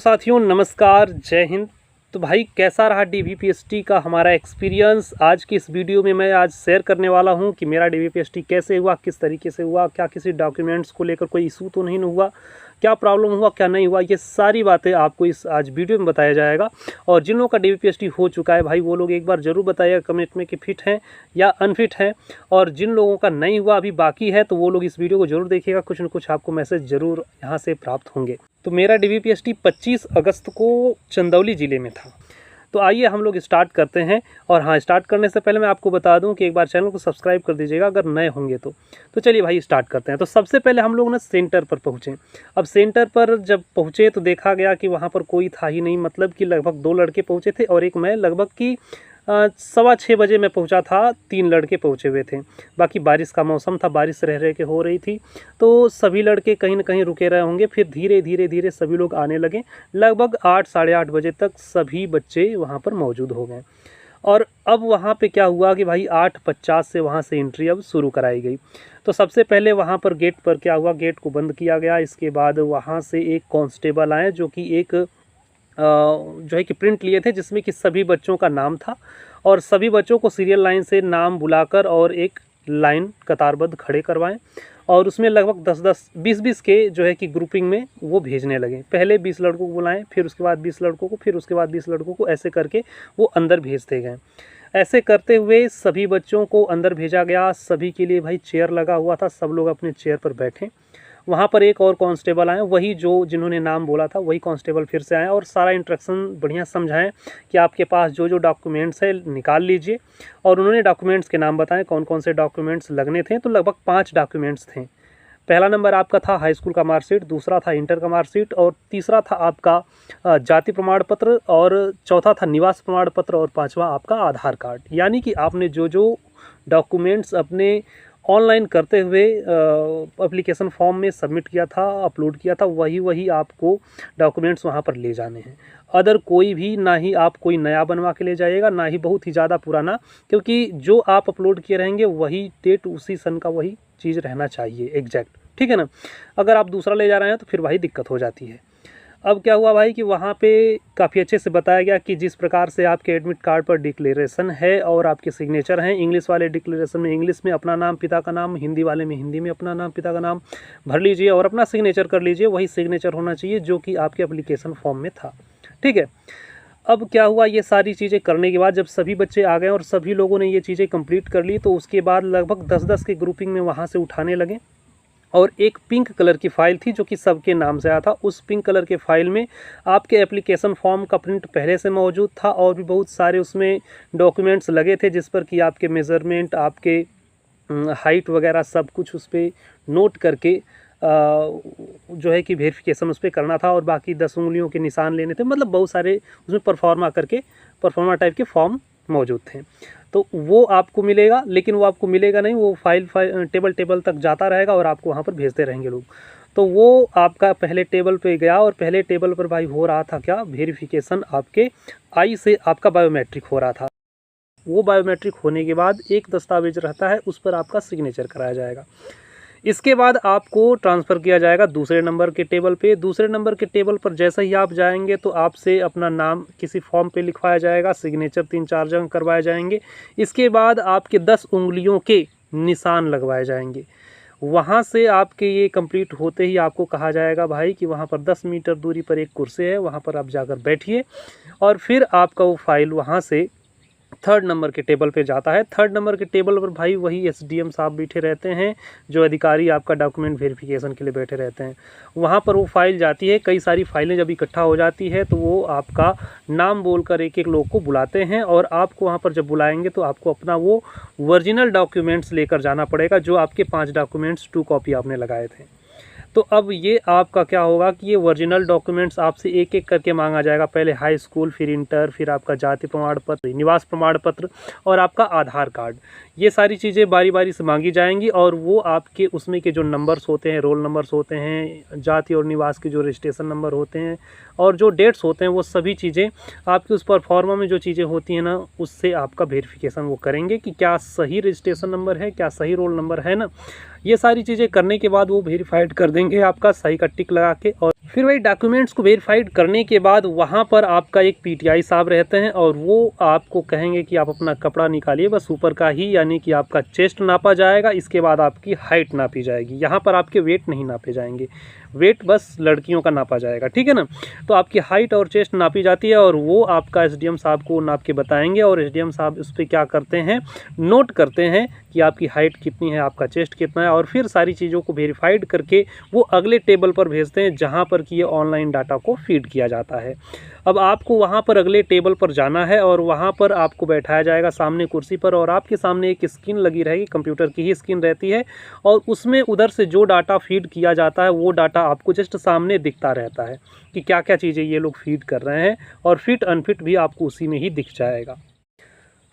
साथियों नमस्कार, जय हिंद। तो भाई कैसा रहा डीवीपीएसटी का हमारा एक्सपीरियंस। आज की इस वीडियो में मैं आज शेयर करने वाला हूं कि मेरा डीवीपीएसटी कैसे हुआ, किस तरीके से हुआ, क्या किसी डॉक्यूमेंट्स को लेकर कोई इशू तो नहीं हुआ, क्या प्रॉब्लम हुआ, क्या नहीं हुआ। ये सारी बातें आपको इस आज वीडियो में बताया जाएगा। और जिन लोगों का डीवीपीएसटी हो चुका है भाई, वो लोग एक बार ज़रूर बताइएगा कमेंट में कि फिट हैं या अनफिट हैं। और जिन लोगों का नहीं हुआ, अभी बाकी है, तो वो लोग इस वीडियो को ज़रूर देखिएगा। कुछ न कुछ आपको मैसेज ज़रूर यहाँ से प्राप्त होंगे। तो मेरा डीवीपीएसटी 25 अगस्त को चंदौली ज़िले में था। तो आइए हम लोग स्टार्ट करते हैं। और हाँ, स्टार्ट करने से पहले मैं आपको बता दूं कि एक बार चैनल को सब्सक्राइब कर दीजिएगा अगर नए होंगे तो चलिए भाई स्टार्ट करते हैं। तो सबसे पहले हम लोग ना सेंटर पर पहुँचे। अब सेंटर पर जब पहुँचे तो देखा गया कि वहाँ पर कोई था ही नहीं, मतलब कि लगभग 2 लड़के पहुँचे थे और एक मैं। लगभग कि 6:15 बजे मैं पहुंचा था, 3 लड़के पहुंचे हुए थे। बाकी बारिश का मौसम था, बारिश रह के हो रही थी, तो सभी लड़के कहीं न कहीं रुके रहे होंगे। फिर धीरे धीरे सभी लोग आने लगे। लगभग 8 साढ़े 8 बजे तक सभी बच्चे वहां पर मौजूद हो गए। और अब वहां पे क्या हुआ कि भाई 8:50 से वहां से एंट्री अब शुरू कराई गई। तो सबसे पहले वहां पर गेट पर क्या हुआ, गेट को बंद किया गया। इसके बाद वहां से एक कांस्टेबल आए जो कि एक जो है कि प्रिंट लिए थे जिसमें कि सभी बच्चों का नाम था। और सभी बच्चों को सीरियल लाइन से नाम बुलाकर और एक लाइन कतारबद्ध खड़े करवाएं। और उसमें लगभग 10-10 20-20 के जो है कि ग्रुपिंग में वो भेजने लगे। पहले 20 लड़कों को बुलाएं, फिर उसके बाद 20 लड़कों को, फिर उसके बाद 20 लड़कों को, ऐसे करके वो अंदर भेजते गए। ऐसे करते हुए सभी बच्चों को अंदर भेजा गया। सभी के लिए भाई चेयर लगा हुआ था, सब लोग अपने चेयर पर बैठे। वहाँ पर एक और कांस्टेबल आए, वही जो जिन्होंने नाम बोला था वही कांस्टेबल फिर से आए और सारा इंस्ट्रक्शन बढ़िया समझाएं कि आपके पास जो जो डॉक्यूमेंट्स है निकाल लीजिए। और उन्होंने डॉक्यूमेंट्स के नाम बताएं कौन कौन से डॉक्यूमेंट्स लगने थे। तो लगभग 5 डॉक्यूमेंट्स थे। पहला नंबर आपका था हाई स्कूल का मार्कशीट, दूसरा था इंटर का मार्कशीट, और तीसरा था आपका जाति प्रमाण पत्र, और चौथा था निवास प्रमाण पत्र, और पाँचवा आपका आधार कार्ड। यानी कि आपने जो जो डॉक्यूमेंट्स अपने ऑनलाइन करते हुए एप्लीकेशन फॉर्म में सबमिट किया था, अपलोड किया था, वही आपको डॉक्यूमेंट्स वहाँ पर ले जाने हैं। अदर कोई भी, ना ही आप कोई नया बनवा के ले जाइएगा, ना ही बहुत ही ज़्यादा पुराना, क्योंकि जो आप अपलोड किए रहेंगे वही डेट, उसी सन का वही चीज़ रहना चाहिए एग्जैक्ट। ठीक है ना। अगर आप दूसरा ले जा रहे हैं तो फिर वही दिक्कत हो जाती है। अब क्या हुआ भाई कि वहाँ पे काफ़ी अच्छे से बताया गया कि जिस प्रकार से आपके एडमिट कार्ड पर डिक्लेरेशन है और आपके सिग्नेचर हैं, इंग्लिश वाले डिक्लेरेशन में इंग्लिश में अपना नाम, पिता का नाम, हिंदी वाले में हिंदी में अपना नाम, पिता का नाम भर लीजिए और अपना सिग्नेचर कर लीजिए। वही सिग्नेचर होना चाहिए जो कि आपके एप्लीकेशन फॉर्म में था। ठीक है। अब क्या हुआ, ये सारी चीज़ें करने के बाद जब सभी बच्चे आ गए और सभी लोगों ने ये चीज़ें कंप्लीट कर ली, तो उसके बाद लगभग 10-10 के ग्रुपिंग में वहाँ से उठाने लगे। और एक पिंक कलर की फ़ाइल थी जो कि सबके नाम से आया था। उस पिंक कलर के फ़ाइल में आपके एप्लीकेशन फॉर्म का प्रिंट पहले से मौजूद था और भी बहुत सारे उसमें डॉक्यूमेंट्स लगे थे, जिस पर कि आपके मेज़रमेंट, आपके हाइट वगैरह सब कुछ उस पर नोट करके जो है कि वेरिफिकेशन उस पर करना था। और बाकी 10 उंगलियों के निशान लेने थे। मतलब बहुत सारे उसमें परफॉर्मा टाइप के फॉर्म मौजूद थे। तो वो आपको मिलेगा, लेकिन वो आपको मिलेगा नहीं, वो फाइल टेबल तक जाता रहेगा और आपको वहाँ पर भेजते रहेंगे लोग। तो वो आपका पहले टेबल पे गया और पहले टेबल पर भाई हो रहा था क्या, वेरिफिकेशन आपके आई से आपका बायोमेट्रिक हो रहा था। वो बायोमेट्रिक होने के बाद एक दस्तावेज रहता है, उस पर आपका सिग्नेचर कराया जाएगा। इसके बाद आपको ट्रांसफ़र किया जाएगा दूसरे नंबर के टेबल पे। दूसरे नंबर के टेबल पर जैसे ही आप जाएंगे तो आपसे अपना नाम किसी फॉर्म पे लिखवाया जाएगा, सिग्नेचर 3-4 जगह करवाए जाएंगे। इसके बाद आपके 10 उंगलियों के निशान लगवाए जाएंगे। वहाँ से आपके ये कंप्लीट होते ही आपको कहा जाएगा भाई कि वहाँ पर 10 मीटर दूरी पर एक कुर्सी है, वहाँ पर आप जाकर बैठिए। और फिर आपका वो फाइल वहाँ से 3rd नंबर के टेबल पे जाता है। 3rd नंबर के टेबल पर भाई वही एसडीएम साहब बैठे रहते हैं, जो अधिकारी आपका डॉक्यूमेंट वेरिफिकेशन के लिए बैठे रहते हैं। वहाँ पर वो फाइल जाती है। कई सारी फाइलें जब इकट्ठा हो जाती है तो वो आपका नाम बोलकर एक एक लोग को बुलाते हैं। और आपको वहाँ पर जब बुलाएंगे तो आपको अपना वो ओरिजिनल डॉक्यूमेंट्स लेकर जाना पड़ेगा, जो आपके 5 डॉक्यूमेंट्स 2 कॉपी आपने लगाए थे। तो अब ये आपका क्या होगा कि ये ओरिजिनल डॉक्यूमेंट्स आपसे एक एक करके मांगा जाएगा। पहले हाई स्कूल, फिर इंटर, फिर आपका जाति प्रमाण पत्र, निवास प्रमाण पत्र और आपका आधार कार्ड। ये सारी चीज़ें बारी बारी से मांगी जाएंगी। और वो आपके उसमें के जो नंबर्स होते हैं, रोल नंबर्स होते हैं, जाति और निवास के जो रजिस्ट्रेशन नंबर होते हैं और जो डेट्स होते हैं, वो सभी चीज़ें आपकी उस परफॉर्मा में जो चीज़ें होती हैं ना, उससे आपका वेरिफिकेशन वो करेंगे कि क्या सही रजिस्ट्रेशन नंबर है, क्या सही रोल नंबर है ना। ये सारी चीज़ें करने के बाद वो वेरीफाइड कर देंगे आपका सही का टिक लगा के। और फिर वही डॉक्यूमेंट्स को वेरीफाइड करने के बाद वहाँ पर आपका एक पीटीआई साहब रहते हैं और वो आपको कहेंगे कि आप अपना कपड़ा निकालिए, बस ऊपर का ही, यानी कि आपका चेस्ट नापा जाएगा। इसके बाद आपकी हाइट नापी जाएगी। यहाँ पर आपके वेट नहीं नापे जाएंगे, वेट बस लड़कियों का नापा जाएगा, ठीक है ना। तो आपकी हाइट और चेस्ट नापी जाती है और वो आपका एसडीएम साहब को नाप के बताएंगे और एसडीएम साहब उस पर क्या करते हैं, नोट करते हैं कि आपकी हाइट कितनी है, आपका चेस्ट कितना है, और फिर सारी चीज़ों को वेरीफाइड करके वो अगले टेबल पर भेजते हैं जहाँ पर कि ये ऑनलाइन डाटा को फीड किया जाता है। अब आपको वहाँ पर अगले टेबल पर जाना है और वहाँ पर आपको बैठाया जाएगा सामने कुर्सी पर और आपके सामने एक स्क्रीन लगी रहेगी, कंप्यूटर की ही स्क्रीन रहती है, और उसमें उधर से जो डाटा फीड किया जाता है वो डाटा आपको जस्ट सामने दिखता रहता है कि क्या क्या चीज़ें ये लोग फीड कर रहे हैं, और फिट अनफिट भी आपको उसी में ही दिख जाएगा।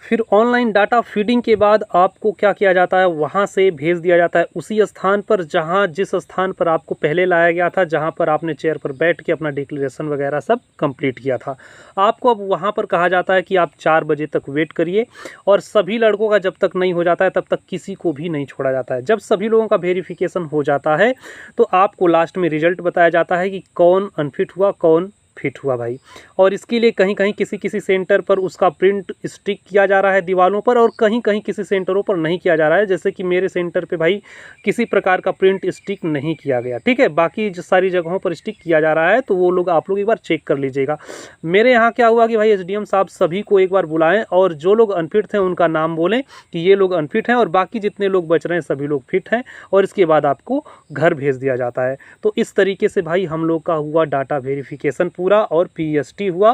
फिर ऑनलाइन डाटा फीडिंग के बाद आपको क्या किया जाता है, वहाँ से भेज दिया जाता है उसी स्थान पर जिस स्थान पर आपको पहले लाया गया था, जहाँ पर आपने चेयर पर बैठ के अपना डिक्लेरेशन वगैरह सब कंप्लीट किया था। आपको अब वहाँ पर कहा जाता है कि आप 4 बजे तक वेट करिए, और सभी लड़कों का जब तक नहीं हो जाता है तब तक किसी को भी नहीं छोड़ा जाता है। जब सभी लोगों का वेरिफिकेशन हो जाता है तो आपको लास्ट में रिजल्ट बताया जाता है कि कौन अनफिट हुआ, कौन फिट हुआ भाई। और इसके लिए कहीं कहीं किसी सेंटर पर उसका प्रिंट स्टिक किया जा रहा है दीवारों पर, और कहीं कहीं किसी सेंटरों पर नहीं किया जा रहा है। जैसे कि मेरे सेंटर पे भाई किसी प्रकार का प्रिंट स्टिक नहीं किया गया, ठीक है। बाकी जो सारी जगहों पर स्टिक किया जा रहा है, तो वो लोग आप लोग एक बार चेक कर लीजिएगा। मेरे यहाँ क्या हुआ कि भाई एसडीएम साहब सभी को एक बार बुलाएं और जो लोग अनफिट थे उनका नाम बोलें कि ये लोग अनफिट हैं, और बाकी जितने लोग बच रहे हैं सभी लोग फिट हैं, और इसके बाद आपको घर भेज दिया जाता है। तो इस तरीके से भाई हम लोग का हुआ डाटा वेरिफिकेशन पूरा, और पीएसटी हुआ।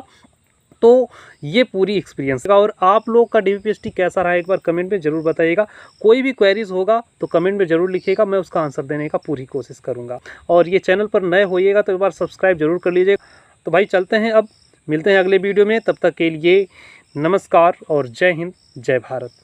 तो ये पूरी एक्सपीरियंस का। और आप लोग का डीवीपीएसटी कैसा रहा एक बार कमेंट में ज़रूर बताइएगा। कोई भी क्वेरीज होगा तो कमेंट में ज़रूर लिखिएगा, मैं उसका आंसर देने का पूरी कोशिश करूँगा। और ये चैनल पर नए होइएगा तो एक बार सब्सक्राइब जरूर कर लीजिएगा। तो भाई चलते हैं, अब मिलते हैं अगले वीडियो में। तब तक के लिए नमस्कार और जय हिंद, जय भारत।